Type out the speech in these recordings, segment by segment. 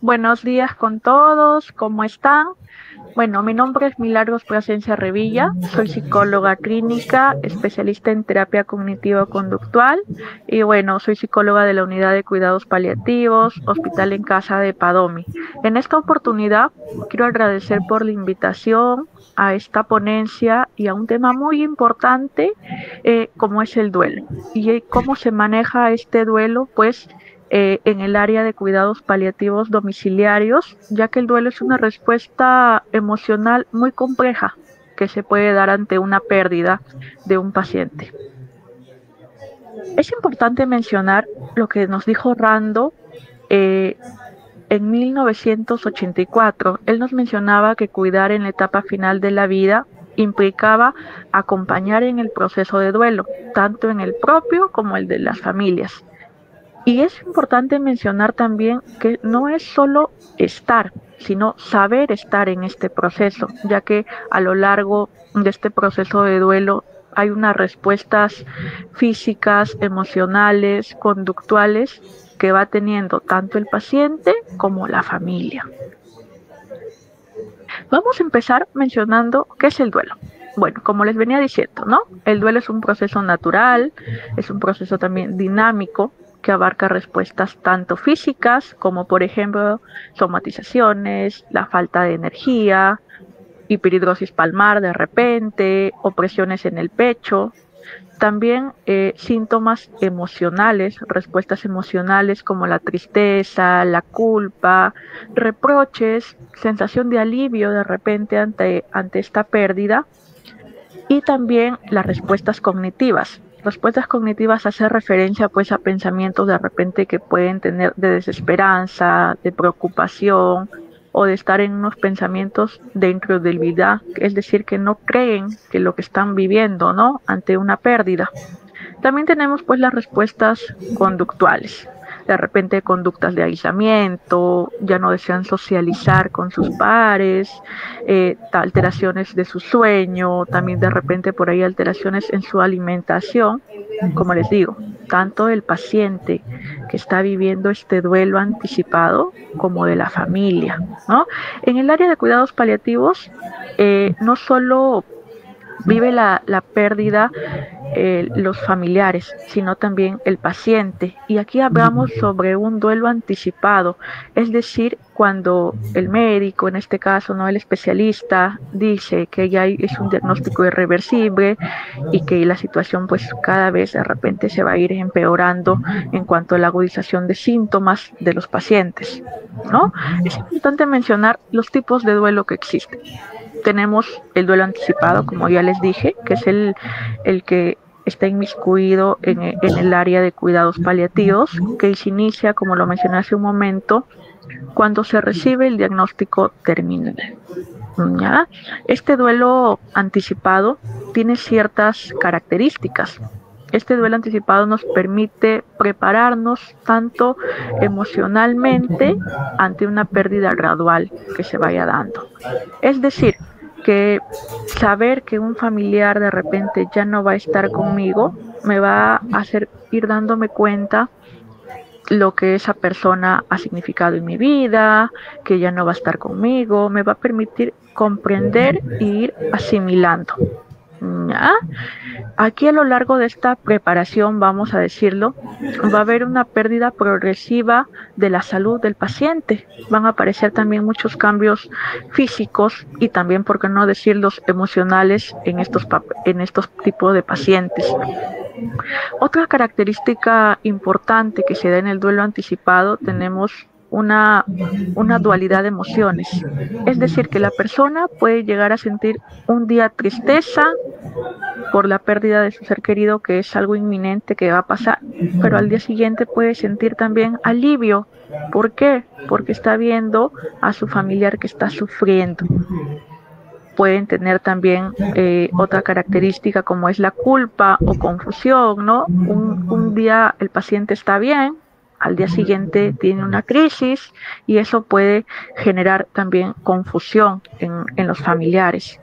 Buenos días con todos, ¿cómo están? Bueno, mi nombre es Milagros Plasencia Revilla, soy psicóloga clínica, especialista en terapia cognitivo-conductual y bueno, soy psicóloga de la Unidad de Cuidados Paliativos, Hospital en Casa de Padomi. En esta oportunidad quiero agradecer por la invitación a esta ponencia y a un tema muy importante como es el duelo y cómo se maneja este duelo, pues en el área de cuidados paliativos domiciliarios, ya que el duelo es una respuesta emocional muy compleja que se puede dar ante una pérdida de un paciente. Es importante mencionar lo que nos dijo Rando en 1984. Él nos mencionaba que cuidar en la etapa final de la vida implicaba acompañar en el proceso de duelo, tanto en el propio como el de las familias. Y es importante mencionar también que no es solo estar, sino saber estar en este proceso, ya que a lo largo de este proceso de duelo hay unas respuestas físicas, emocionales, conductuales que va teniendo tanto el paciente como la familia. Vamos a empezar mencionando qué es el duelo. Bueno, como les venía diciendo, ¿no? El duelo es un proceso natural, es un proceso también dinámico que abarca respuestas tanto físicas como, por ejemplo, somatizaciones, la falta de energía, hiperhidrosis palmar de repente, opresiones en el pecho, también síntomas emocionales, respuestas emocionales como la tristeza, la culpa, reproches, sensación de alivio de repente ante esta pérdida y también las respuestas cognitivas. Respuestas cognitivas hace referencia pues a pensamientos de repente que pueden tener de desesperanza, de preocupación o de estar en unos pensamientos de incredulidad, es decir, que no creen que lo que están viviendo, ¿no? Ante una pérdida. También tenemos pues las respuestas conductuales, de repente conductas de aislamiento, ya no desean socializar con sus pares, alteraciones de su sueño, también de repente por ahí alteraciones en su alimentación, como les digo, tanto el paciente que está viviendo este duelo anticipado como de la familia, ¿no? En el área de cuidados paliativos, no solo vive la pérdida los familiares, sino también el paciente. Y aquí hablamos sobre un duelo anticipado, es decir, cuando el médico, en este caso, no el especialista, dice que ya es un diagnóstico irreversible y que la situación pues cada vez de repente se va a ir empeorando en cuanto a la agudización de síntomas de los pacientes, ¿no? Es importante mencionar los tipos de duelo que existen. Tenemos el duelo anticipado, como ya les dije, que es el que está inmiscuido en el área de cuidados paliativos, que se inicia, como lo mencioné hace un momento, cuando se recibe el diagnóstico terminal. ¿Ya? Este duelo anticipado tiene ciertas características. Este duelo anticipado nos permite prepararnos tanto emocionalmente ante una pérdida gradual que se vaya dando. Es decir, que saber que un familiar de repente ya no va a estar conmigo me va a hacer ir dándome cuenta lo que esa persona ha significado en mi vida, que ya no va a estar conmigo, me va a permitir comprender e ir asimilando. ¿Ya? Aquí a lo largo de esta preparación, vamos a decirlo, va a haber una pérdida progresiva de la salud del paciente. Van a aparecer también muchos cambios físicos y también, por qué no decirlos, emocionales en estos tipos de pacientes. Otra característica importante que se da en el duelo anticipado, tenemos una dualidad de emociones. Es decir, que la persona puede llegar a sentir un día tristeza por la pérdida de su ser querido, que es algo inminente que va a pasar, pero al día siguiente puede sentir también alivio. ¿Por qué? Porque está viendo a su familiar que está sufriendo. Pueden tener también otra característica como es la culpa o confusión, ¿no? Un día el paciente está bien, al día siguiente tiene una crisis y eso puede generar también confusión en los familiares.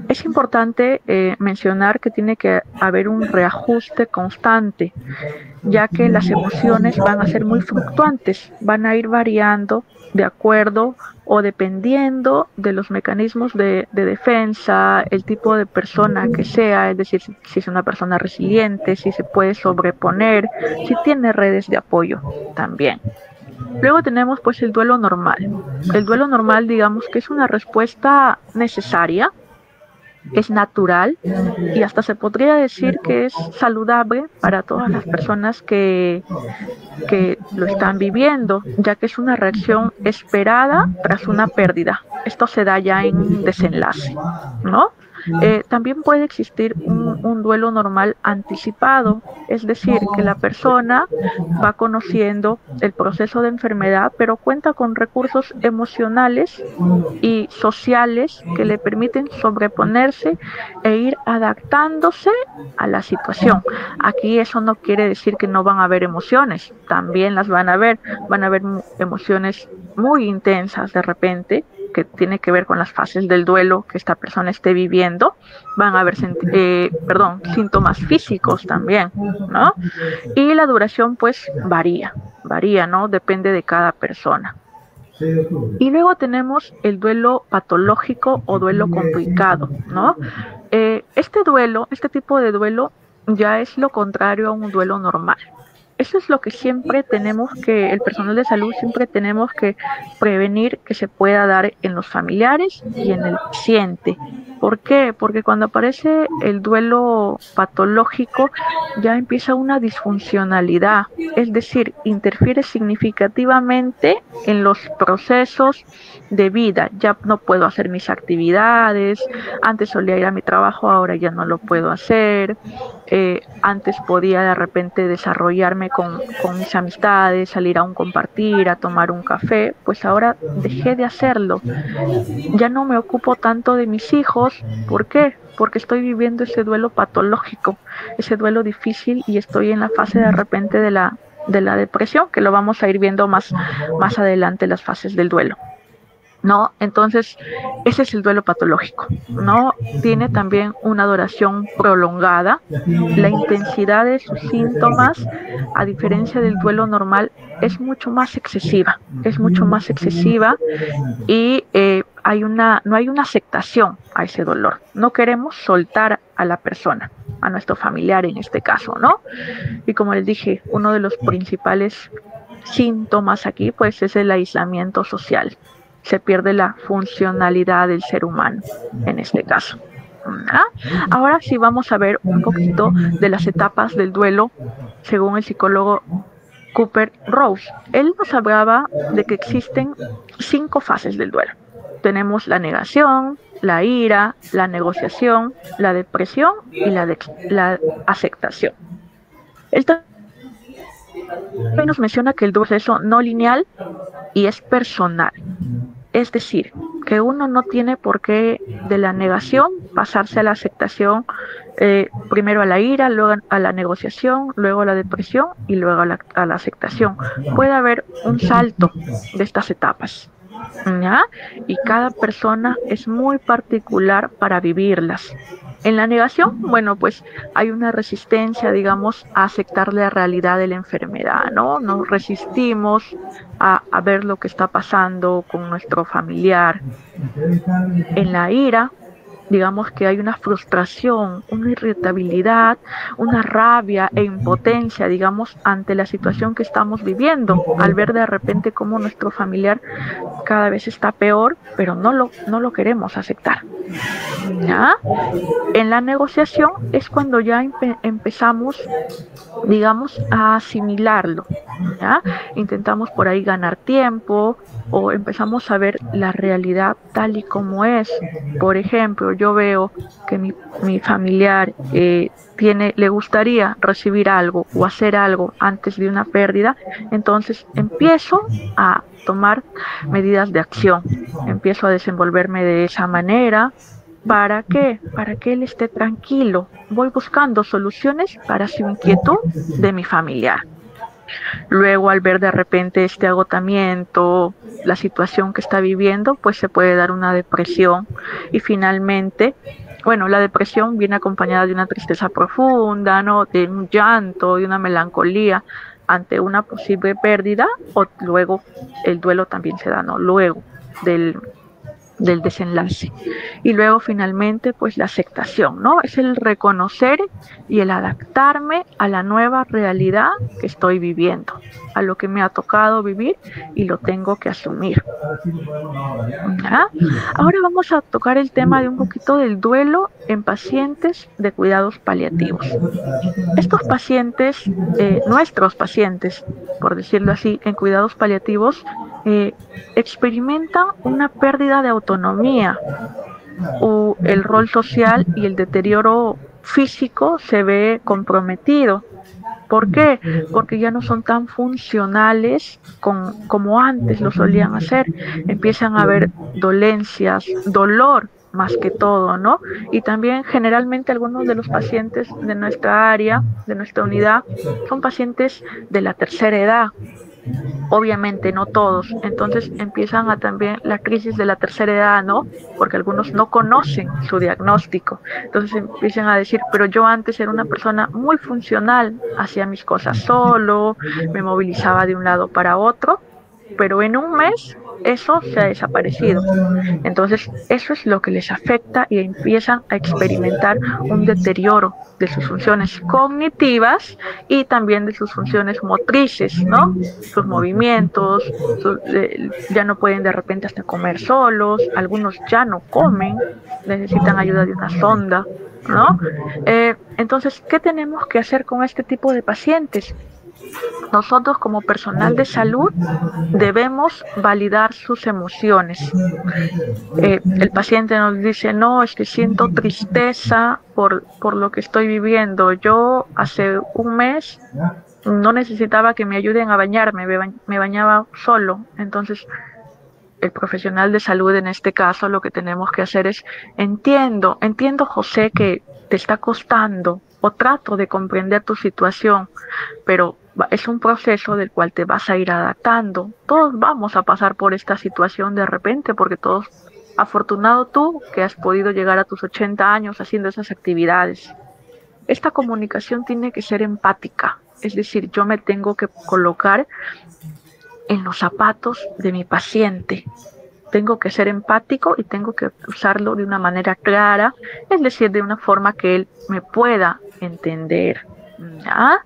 Es importante mencionar que tiene que haber un reajuste constante, ya que las emociones van a ser muy fluctuantes, van a ir variando de acuerdo o dependiendo de los mecanismos de defensa, el tipo de persona que sea, es decir, si es una persona resiliente, si se puede sobreponer, si tiene redes de apoyo también. Luego tenemos pues el duelo normal. El duelo normal, digamos que es una respuesta necesaria, es natural y hasta se podría decir que es saludable para todas las personas que lo están viviendo, ya que es una reacción esperada tras una pérdida. Esto se da ya en un desenlace, ¿no? También puede existir un duelo normal anticipado, es decir, que la persona va conociendo el proceso de enfermedad, pero cuenta con recursos emocionales y sociales que le permiten sobreponerse e ir adaptándose a la situación. Aquí eso no quiere decir que no van a haber emociones, también las van a haber emociones muy intensas de repente, que tiene que ver con las fases del duelo que esta persona esté viviendo, van a haber síntomas físicos también, ¿no? Y la duración pues varía, ¿no? Depende de cada persona. Y luego tenemos el duelo patológico o duelo complicado, ¿no? Este tipo de duelo ya es lo contrario a un duelo normal. Eso es lo que el personal de salud siempre tenemos que prevenir que se pueda dar en los familiares y en el paciente. ¿Por qué? Porque cuando aparece el duelo patológico ya empieza una disfuncionalidad, es decir, interfiere significativamente en los procesos de vida. Ya no puedo hacer mis actividades, antes solía ir a mi trabajo, ahora ya no lo puedo hacer. Antes podía de repente desarrollarme con mis amistades, salir a un compartir, a tomar un café, pues ahora dejé de hacerlo. Ya no me ocupo tanto de mis hijos. ¿Por qué? Porque estoy viviendo ese duelo patológico, ese duelo difícil y estoy en la fase de repente de la depresión, que lo vamos a ir viendo más adelante, las fases del duelo, ¿no? Entonces, ese es el duelo patológico, ¿no? Tiene también una duración prolongada. La intensidad de sus síntomas, a diferencia del duelo normal, es mucho más excesiva, y no hay una aceptación a ese dolor. No queremos soltar a la persona, a nuestro familiar en este caso, ¿no? Y como les dije, uno de los principales síntomas aquí, pues, es el aislamiento social. Se pierde la funcionalidad del ser humano en este caso. ¿Ah? Ahora sí vamos a ver un poquito de las etapas del duelo según el psicólogo Küpper-Ross. Él nos hablaba de que existen 5 fases del duelo. Tenemos la negación, la ira, la negociación, la depresión y la aceptación. Él nos menciona que el duelo es no lineal y es personal. Es decir, que uno no tiene por qué de la negación pasarse a la aceptación, primero a la ira, luego a la negociación, luego a la depresión y luego a la aceptación. Puede haber un salto de estas etapas, ¿ya? Y cada persona es muy particular para vivirlas. En la negación, bueno, pues hay una resistencia, digamos, a aceptar la realidad de la enfermedad, ¿no? Nos resistimos a ver lo que está pasando con nuestro familiar. En la ira, digamos que hay una frustración, una irritabilidad, una rabia e impotencia, digamos, ante la situación que estamos viviendo, al ver de repente cómo nuestro familiar cada vez está peor, pero no lo queremos aceptar, ¿ya? En la negociación es cuando ya empezamos, digamos, a asimilarlo, ¿ya? Intentamos por ahí ganar tiempo o empezamos a ver la realidad tal y como es. Por ejemplo, yo veo que mi familiar le gustaría recibir algo o hacer algo antes de una pérdida, entonces empiezo a tomar medidas de acción, empiezo a desenvolverme de esa manera. ¿Para qué? Para que él esté tranquilo. Voy buscando soluciones para su inquietud de mi familiar. Luego, al ver de repente este agotamiento, la situación que está viviendo, pues se puede dar una depresión y finalmente, bueno, la depresión viene acompañada de una tristeza profunda, ¿no? De un llanto, de una melancolía ante una posible pérdida, o luego el duelo también se da, ¿no? Luego del desenlace. Y luego finalmente, pues la aceptación, ¿no? Es el reconocer y el adaptarme a la nueva realidad que estoy viviendo, a lo que me ha tocado vivir y lo tengo que asumir. ¿Ya? Ahora vamos a tocar el tema de un poquito del duelo en pacientes de cuidados paliativos. Estos pacientes, nuestros pacientes, por decirlo así, en cuidados paliativos, experimentan una pérdida de autonomía o el rol social y el deterioro físico se ve comprometido. ¿Por qué? Porque ya no son tan funcionales como antes lo solían hacer. Empiezan a haber dolencias, dolor más que todo, ¿no? Y también generalmente algunos de los pacientes de nuestra área, de nuestra unidad, son pacientes de la tercera edad. Obviamente no todos, entonces empiezan a también la crisis de la tercera edad, ¿no? Porque algunos no conocen su diagnóstico, entonces empiezan a decir, pero yo antes era una persona muy funcional, hacía mis cosas solo, me movilizaba de un lado para otro, pero en un mes eso se ha desaparecido. Entonces, eso es lo que les afecta y empiezan a experimentar un deterioro de sus funciones cognitivas y también de sus funciones motrices, ¿no? Sus movimientos, ya no pueden de repente hasta comer solos, algunos ya no comen, necesitan ayuda de una sonda, ¿no? Entonces, ¿qué tenemos que hacer con este tipo de pacientes? Nosotros como personal de salud debemos validar sus emociones. El paciente nos dice, no, es que siento tristeza por lo que estoy viviendo. Yo hace un mes no necesitaba que me ayuden a bañarme, me bañaba solo. Entonces, el profesional de salud en este caso lo que tenemos que hacer es, entiendo José que te está costando o trato de comprender tu situación, pero es un proceso del cual te vas a ir adaptando. Todos vamos a pasar por esta situación de repente porque todos, afortunado tú que has podido llegar a tus 80 años haciendo esas actividades. Esta comunicación tiene que ser empática, es decir, yo me tengo que colocar en los zapatos de mi paciente. Tengo que ser empático y tengo que usarlo de una manera clara, es decir, de una forma que él me pueda entender. ¿Ya?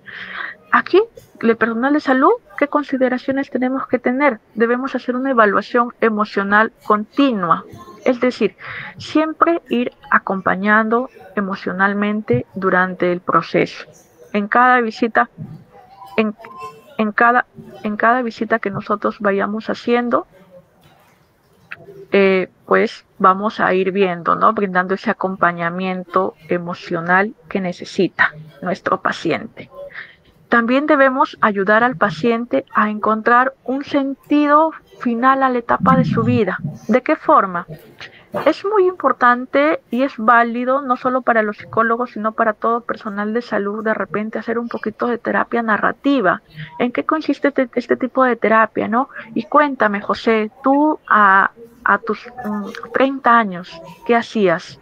Aquí, el personal de salud, ¿qué consideraciones tenemos que tener? Debemos hacer una evaluación emocional continua, es decir, siempre ir acompañando emocionalmente durante el proceso. En cada visita, en cada visita que nosotros vayamos haciendo, pues vamos a ir viendo, ¿no? Brindando ese acompañamiento emocional que necesita nuestro paciente. También debemos ayudar al paciente a encontrar un sentido final a la etapa de su vida. ¿De qué forma? Es muy importante y es válido, no solo para los psicólogos, sino para todo personal de salud, de repente hacer un poquito de terapia narrativa. ¿En qué consiste este tipo de terapia, no? Y cuéntame, José, tú a tus 30 años, ¿qué hacías?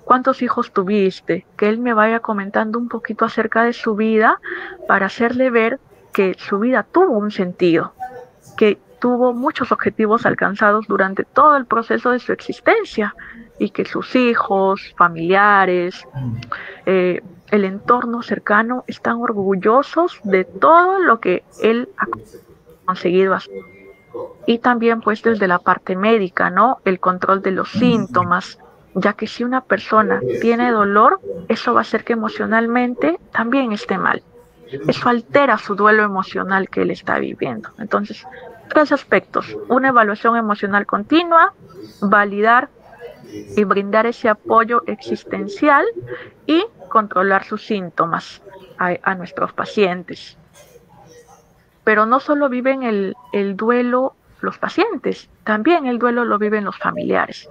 ¿Cuántos hijos tuviste? Que él me vaya comentando un poquito acerca de su vida para hacerle ver que su vida tuvo un sentido, que tuvo muchos objetivos alcanzados durante todo el proceso de su existencia y que sus hijos, familiares, el entorno cercano están orgullosos de todo lo que él ha conseguido hacer. Y también pues desde la parte médica, ¿no? El control de los síntomas, ya que si una persona tiene dolor, eso va a hacer que emocionalmente también esté mal. Eso altera su duelo emocional que él está viviendo. Entonces, 3 aspectos: una evaluación emocional continua, validar y brindar ese apoyo existencial y controlar sus síntomas a nuestros pacientes. Pero no solo viven el duelo los pacientes, también el duelo lo viven los familiares.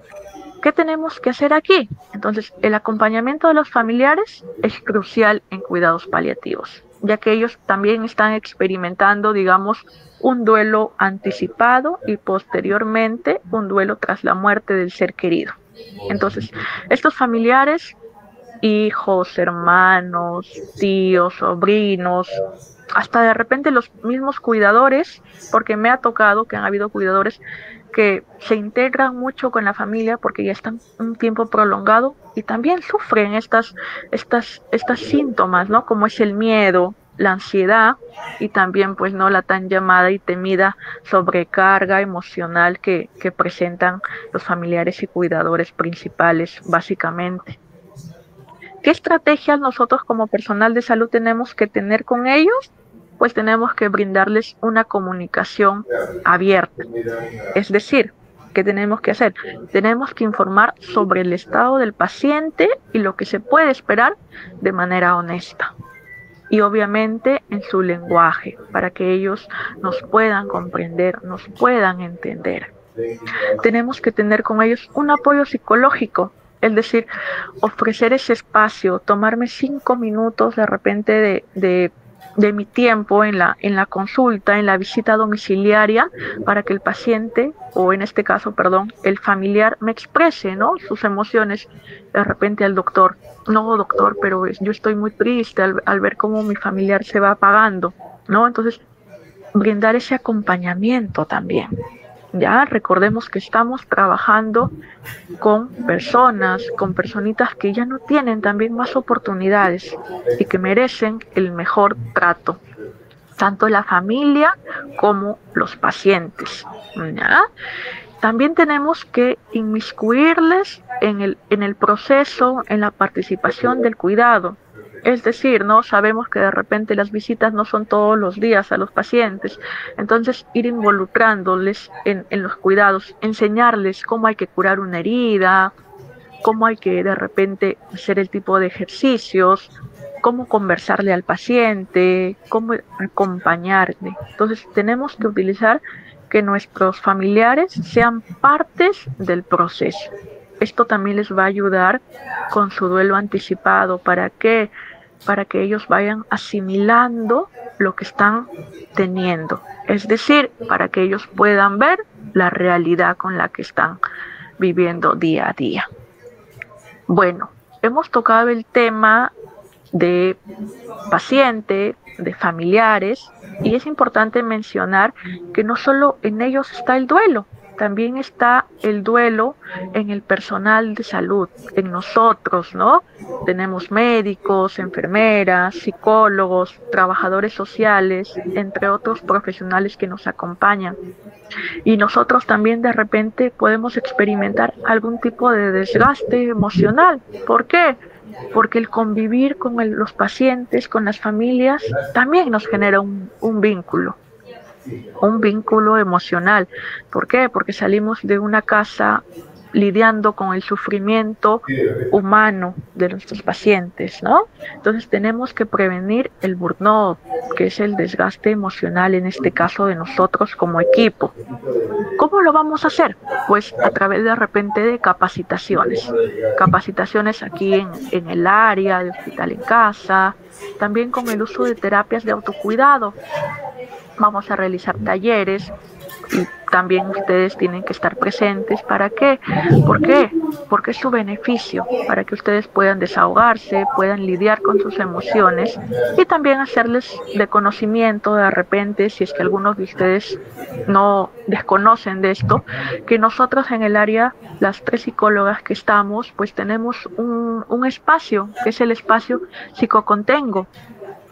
¿Qué tenemos que hacer aquí? Entonces, el acompañamiento de los familiares es crucial en cuidados paliativos. ya que ellos también están experimentando, digamos, un duelo anticipado y posteriormente un duelo tras la muerte del ser querido. Entonces, estos familiares, hijos, hermanos, tíos, sobrinos, hasta de repente los mismos cuidadores, porque me ha tocado que han habido cuidadores que se integran mucho con la familia porque ya están un tiempo prolongado y también sufren estas síntomas, ¿no? Como es el miedo, la ansiedad y también pues no la tan llamada y temida sobrecarga emocional que presentan los familiares y cuidadores principales básicamente. ¿Qué estrategias nosotros como personal de salud tenemos que tener con ellos? Pues tenemos que brindarles una comunicación abierta. Es decir, ¿qué tenemos que hacer? Tenemos que informar sobre el estado del paciente y lo que se puede esperar de manera honesta. Y obviamente en su lenguaje, para que ellos nos puedan comprender, nos puedan entender. Tenemos que tener con ellos un apoyo psicológico, es decir, ofrecer ese espacio, tomarme 5 minutos de repente de mi tiempo en la consulta, en la visita domiciliaria, para que el paciente, o en este caso, perdón, el familiar me exprese, ¿no?, sus emociones de repente al doctor. No, doctor, pero yo estoy muy triste al ver cómo mi familiar se va apagando, ¿no? Entonces, brindar ese acompañamiento también. Ya recordemos que estamos trabajando con personas, con personitas que ya no tienen también más oportunidades y que merecen el mejor trato, tanto la familia como los pacientes. ¿Ya? También tenemos que inmiscuirles en el proceso, en la participación del cuidado. Es decir, ¿no? Sabemos que de repente las visitas no son todos los días a los pacientes, entonces ir involucrándoles en los cuidados, enseñarles cómo hay que curar una herida, cómo hay que de repente hacer el tipo de ejercicios, cómo conversarle al paciente, cómo acompañarle. Entonces tenemos que utilizar que nuestros familiares sean partes del proceso. Esto también les va a ayudar con su duelo anticipado. ¿Para qué? Para que ellos vayan asimilando lo que están teniendo. Es decir, para que ellos puedan ver la realidad con la que están viviendo día a día. Bueno, hemos tocado el tema de paciente, de familiares, y es importante mencionar que no solo en ellos está el duelo, también está el duelo en el personal de salud, en nosotros, ¿no? Tenemos médicos, enfermeras, psicólogos, trabajadores sociales, entre otros profesionales que nos acompañan. Y nosotros también de repente podemos experimentar algún tipo de desgaste emocional. ¿Por qué? Porque el convivir con los pacientes, con las familias, también nos genera un vínculo emocional. ¿Por qué? Porque salimos de una casa lidiando con el sufrimiento humano de nuestros pacientes, ¿no? Entonces tenemos que prevenir el burnout, que es el desgaste emocional en este caso de nosotros como equipo. ¿Cómo lo vamos a hacer? Pues a través de repente de capacitaciones aquí en el área de hospital en casa, también con el uso de terapias de autocuidado. Vamos a realizar talleres y también ustedes tienen que estar presentes. ¿Para qué? ¿Por qué? Porque es su beneficio, para que ustedes puedan desahogarse, puedan lidiar con sus emociones y también hacerles de conocimiento de repente, si es que algunos de ustedes no desconocen de esto, que nosotros en el área, las 3 psicólogas que estamos, pues tenemos un espacio, que es el espacio Psicocontengo,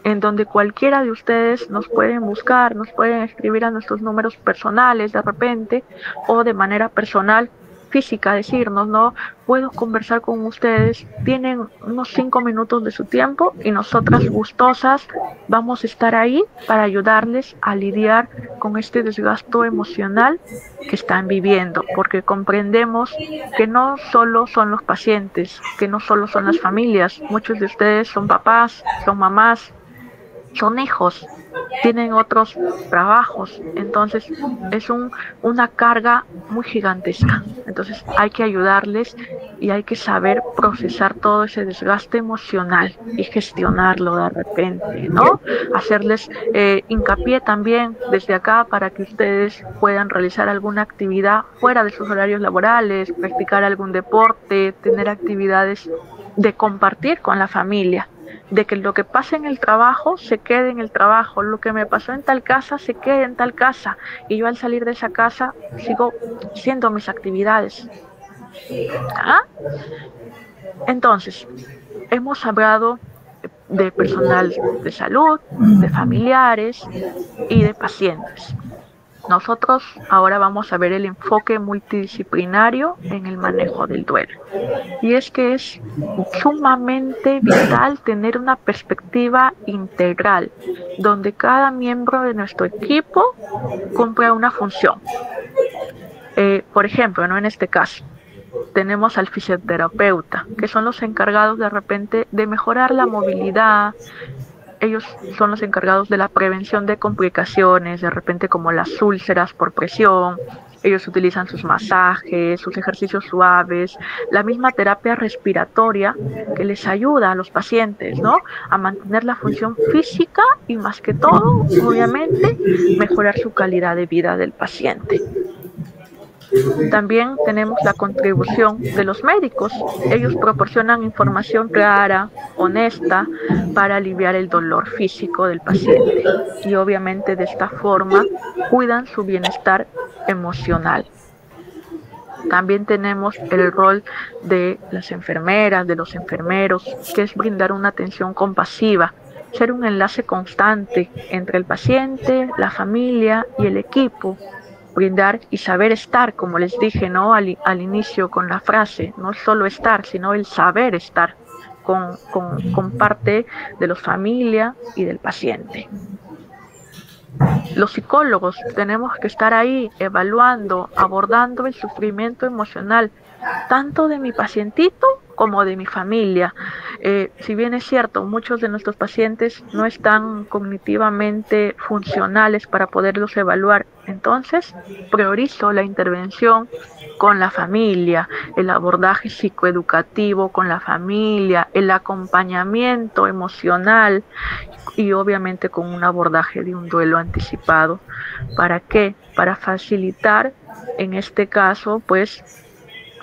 en donde cualquiera de ustedes nos pueden buscar, nos pueden escribir a nuestros números personales de repente o de manera personal, física, decirnos, no, puedo conversar con ustedes, tienen unos 5 minutos de su tiempo y nosotras gustosas vamos a estar ahí para ayudarles a lidiar con este desgasto emocional que están viviendo, porque comprendemos que no solo son los pacientes, que no solo son las familias, muchos de ustedes son papás, son mamás, son hijos, tienen otros trabajos, entonces es una carga muy gigantesca. Entonces hay que ayudarles y hay que saber procesar todo ese desgaste emocional y gestionarlo de repente, ¿no? Hacerles hincapié también desde acá para que ustedes puedan realizar alguna actividad fuera de sus horarios laborales, practicar algún deporte, tener actividades de compartir con la familia, de que lo que pasa en el trabajo se quede en el trabajo, lo que me pasó en tal casa se quede en tal casa, y yo al salir de esa casa sigo haciendo mis actividades. ¿Ah? Entonces, hemos hablado de personal de salud, de familiares y de pacientes. Nosotros ahora vamos a ver el enfoque multidisciplinario en el manejo del duelo. Y es que es sumamente vital tener una perspectiva integral, donde cada miembro de nuestro equipo cumple una función. Por ejemplo, ¿no? En este caso, tenemos al fisioterapeuta, que son los encargados de repente de mejorar la movilidad. Ellos son los encargados de la prevención de complicaciones, de repente como las úlceras por presión. Ellos utilizan sus masajes, sus ejercicios suaves, la misma terapia respiratoria que les ayuda a los pacientes, ¿no? A mantener la función física y más que todo, obviamente, mejorar su calidad de vida del paciente. También tenemos la contribución de los médicos. Ellos proporcionan información clara, honesta, para aliviar el dolor físico del paciente. Y obviamente de esta forma cuidan su bienestar emocional. También tenemos el rol de las enfermeras, de los enfermeros, que es brindar una atención compasiva, ser un enlace constante entre el paciente, la familia y el equipo. Brindar y saber estar, como les dije, ¿no? Al inicio con la frase, no solo estar, sino el saber estar con parte de la familia y del paciente. Los psicólogos tenemos que estar ahí evaluando, abordando el sufrimiento emocional, tanto de mi pacientito como de mi familia. Si bien es cierto, muchos de nuestros pacientes no están cognitivamente funcionales para poderlos evaluar, entonces priorizo la intervención con la familia, el abordaje psicoeducativo con la familia, el acompañamiento emocional y obviamente con un abordaje de un duelo anticipado. ¿Para qué? Para facilitar, en este caso, pues,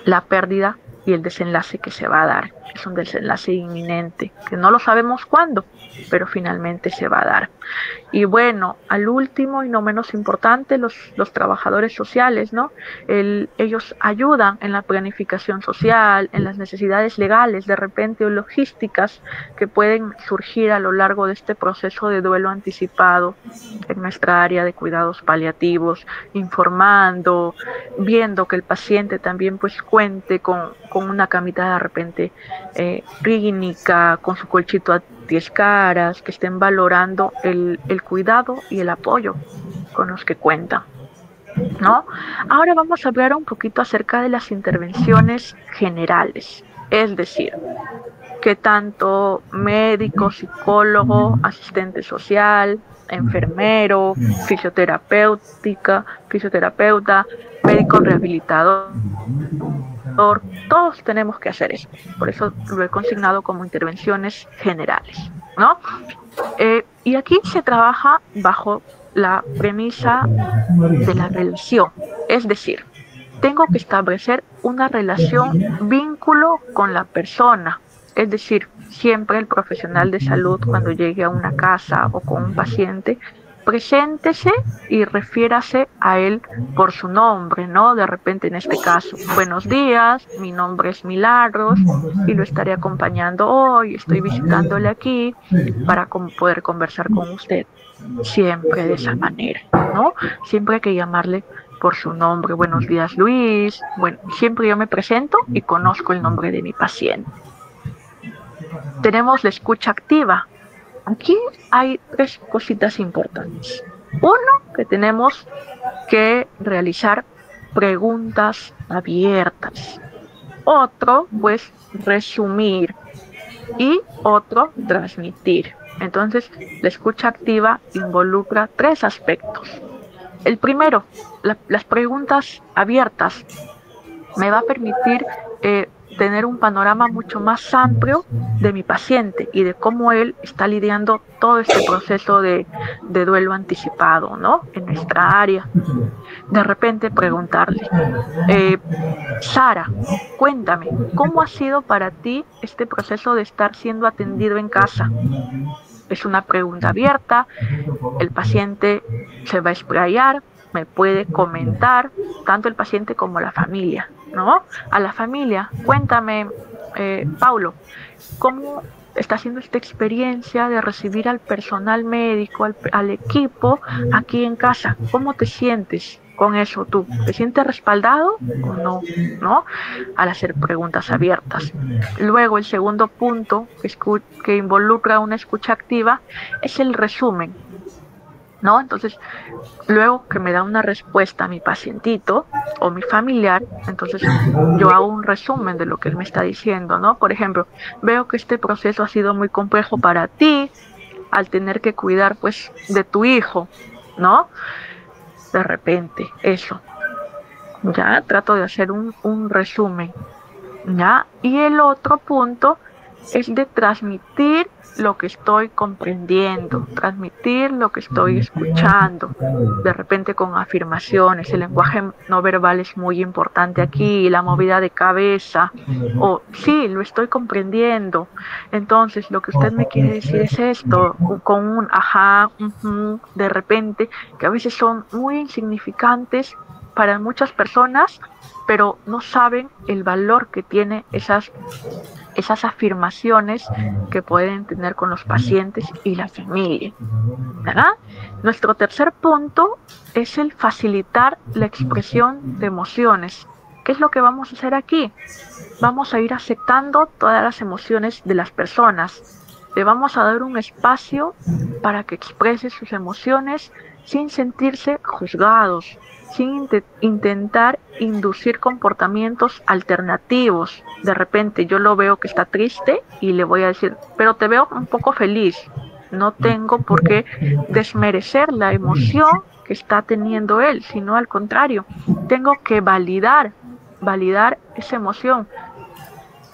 la pérdida y el desenlace que se va a dar. Es un desenlace inminente, que no lo sabemos cuándo, pero finalmente se va a dar. Y bueno, al último y no menos importante, los trabajadores sociales, ¿no? Ellos ayudan en la planificación social, en las necesidades legales de repente o logísticas que pueden surgir a lo largo de este proceso de duelo anticipado en nuestra área de cuidados paliativos, informando, viendo que el paciente también pues cuente con una camita de repente clínica, con su colchito a 10 caras, que estén valorando el cuidado y el apoyo con los que cuentan, ¿no? Ahora vamos a hablar un poquito acerca de las intervenciones generales, es decir, que tanto médico, psicólogo, asistente social, enfermero, fisioterapeuta, médico rehabilitador, todos tenemos que hacer eso. Por eso lo he consignado como intervenciones generales, ¿no? Y aquí se trabaja bajo la premisa de la relación, es decir, tengo que establecer una relación, vínculo con la persona. Es decir, siempre el profesional de salud, cuando llegue a una casa o con un paciente, preséntese y refiérase a él por su nombre, ¿no? De repente, en este caso, buenos días, mi nombre es Milagros y lo estaré acompañando hoy, estoy visitándole aquí para poder conversar con usted. Siempre de esa manera, ¿no? Siempre hay que llamarle por su nombre. Buenos días, Luis. Bueno, siempre yo me presento y conozco el nombre de mi paciente. Tenemos la escucha activa. Aquí hay 3 cositas importantes. Uno, que tenemos que realizar preguntas abiertas. Otro, pues, resumir. Y otro, transmitir. Entonces, la escucha activa involucra tres aspectos. El primero, las preguntas abiertas me va a permitir tener un panorama mucho más amplio de mi paciente y de cómo él está lidiando todo este proceso de duelo anticipado, ¿no? En nuestra área. De repente preguntarle, Sara, cuéntame, ¿cómo ha sido para ti este proceso de estar siendo atendido en casa? Es una pregunta abierta, el paciente se va a explayar, me puede comentar, tanto el paciente como la familia, ¿no? A la familia, cuéntame, Paulo, ¿cómo está siendo esta experiencia de recibir al personal médico, al equipo aquí en casa? ¿Cómo te sientes con eso tú? ¿Te sientes respaldado o no? ¿No? Al hacer preguntas abiertas. Luego, el segundo punto que involucra una escucha activa es el resumen, ¿no? Entonces, luego que me da una respuesta mi pacientito o mi familiar, entonces yo hago un resumen de lo que él me está diciendo, ¿no? Por ejemplo, veo que este proceso ha sido muy complejo para ti al tener que cuidar, pues, de tu hijo, ¿no? De repente, eso. Ya trato de hacer un resumen, ¿ya? Y el otro punto es de transmitir lo que estoy comprendiendo, transmitir lo que estoy escuchando, de repente con afirmaciones. El lenguaje no verbal es muy importante aquí, la movida de cabeza, o sí, lo estoy comprendiendo, entonces lo que usted me quiere decir es esto, con un ajá, de repente, que a veces son muy insignificantes para muchas personas, pero no saben el valor que tiene esas afirmaciones que pueden tener con los pacientes y la familia, ¿verdad? Nuestro tercer punto es el facilitar la expresión de emociones. ¿Qué es lo que vamos a hacer aquí? Vamos a ir aceptando todas las emociones de las personas. Le vamos a dar un espacio para que exprese sus emociones sin sentirse juzgados, sin intentar inducir comportamientos alternativos. De repente yo lo veo que está triste y le voy a decir, pero te veo un poco feliz. No tengo por qué desmerecer la emoción que está teniendo él, sino al contrario, tengo que validar esa emoción.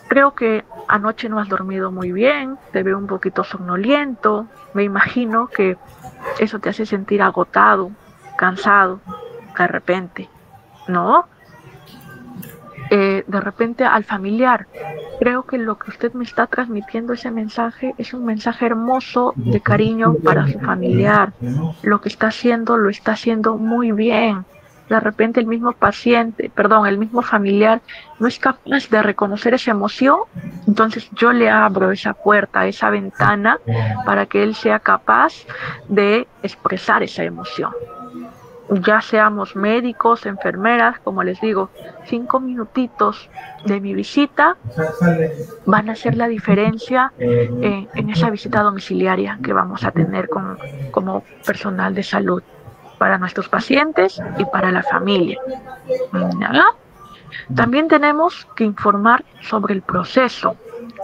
Creo que anoche no has dormido muy bien, te veo un poquito somnoliento, me imagino que eso te hace sentir agotado, cansado, de repente, ¿no? De repente al familiar, creo que lo que usted me está transmitiendo, ese mensaje, es un mensaje hermoso de cariño para su familiar. Lo que está haciendo, lo está haciendo muy bien. De repente el mismo familiar no es capaz de reconocer esa emoción, entonces yo le abro esa puerta, esa ventana, para que él sea capaz de expresar esa emoción. Ya seamos médicos, enfermeras, como les digo, 5 minutitos de mi visita van a hacer la diferencia en esa visita domiciliaria que vamos a tener como personal de salud para nuestros pacientes y para la familia. ¿Ya? También tenemos que informar sobre el proceso.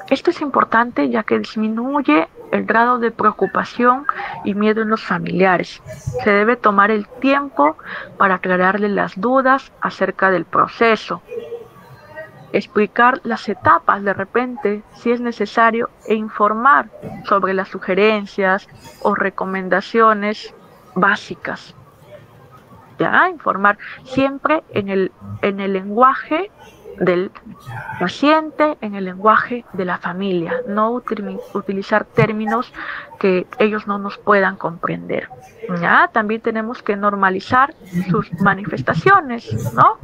Esto es importante ya que disminuye el grado de preocupación y miedo en los familiares. Se debe tomar el tiempo para aclararle las dudas acerca del proceso. Explicar las etapas de repente, si es necesario, e informar sobre las sugerencias o recomendaciones básicas. Ya, informar siempre en el lenguaje del paciente, en el lenguaje de la familia, no utilizar términos que ellos no nos puedan comprender. ¿Ya? También tenemos que normalizar sus manifestaciones, ¿no?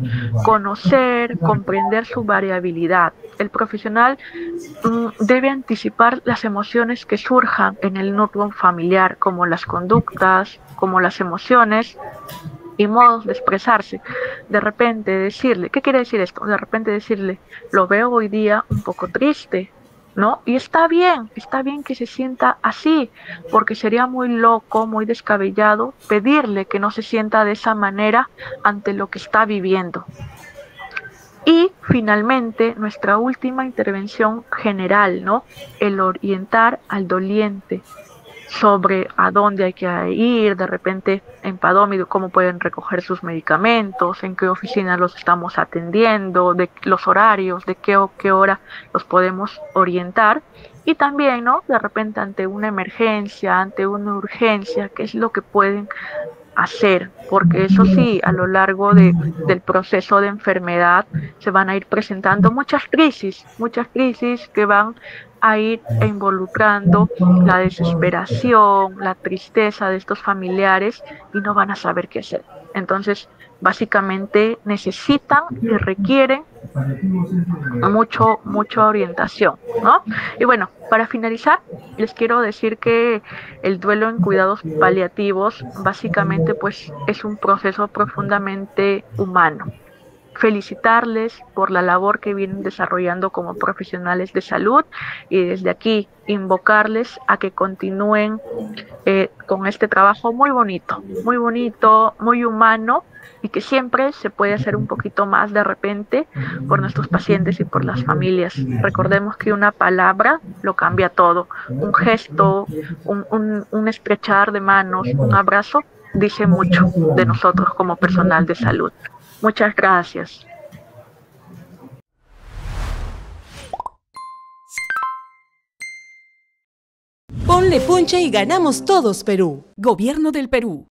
Conocer, comprender su variabilidad. El profesional debe anticipar las emociones que surjan en el núcleo familiar, como las conductas, como las emociones y modos de expresarse. De repente decirle, ¿qué quiere decir esto? De repente decirle, lo veo hoy día un poco triste, ¿no? Y está bien que se sienta así, porque sería muy loco, muy descabellado pedirle que no se sienta de esa manera ante lo que está viviendo. Y finalmente, nuestra última intervención general, ¿no? El orientar al doliente. sobre a dónde hay que ir, de repente en Padómido, cómo pueden recoger sus medicamentos, en qué oficina los estamos atendiendo, de los horarios, de qué hora los podemos orientar. Y también, ¿no? De repente ante una emergencia, ante una urgencia, qué es lo que pueden hacer, porque eso sí, a lo largo del proceso de enfermedad se van a ir presentando muchas crisis que van a ir involucrando la desesperación, la tristeza de estos familiares y no van a saber qué hacer. Entonces, básicamente necesitan y requieren mucha orientación, ¿no? Y bueno, para finalizar, les quiero decir que el duelo en cuidados paliativos básicamente pues es un proceso profundamente humano. Felicitarles por la labor que vienen desarrollando como profesionales de salud y desde aquí invocarles a que continúen con este trabajo muy bonito, muy humano y que siempre se puede hacer un poquito más de repente por nuestros pacientes y por las familias. Recordemos que una palabra lo cambia todo, un gesto, un estrechar de manos, un abrazo, dice mucho de nosotros como personal de salud. Muchas gracias. Ponle punche y ganamos todos, Perú. Gobierno del Perú.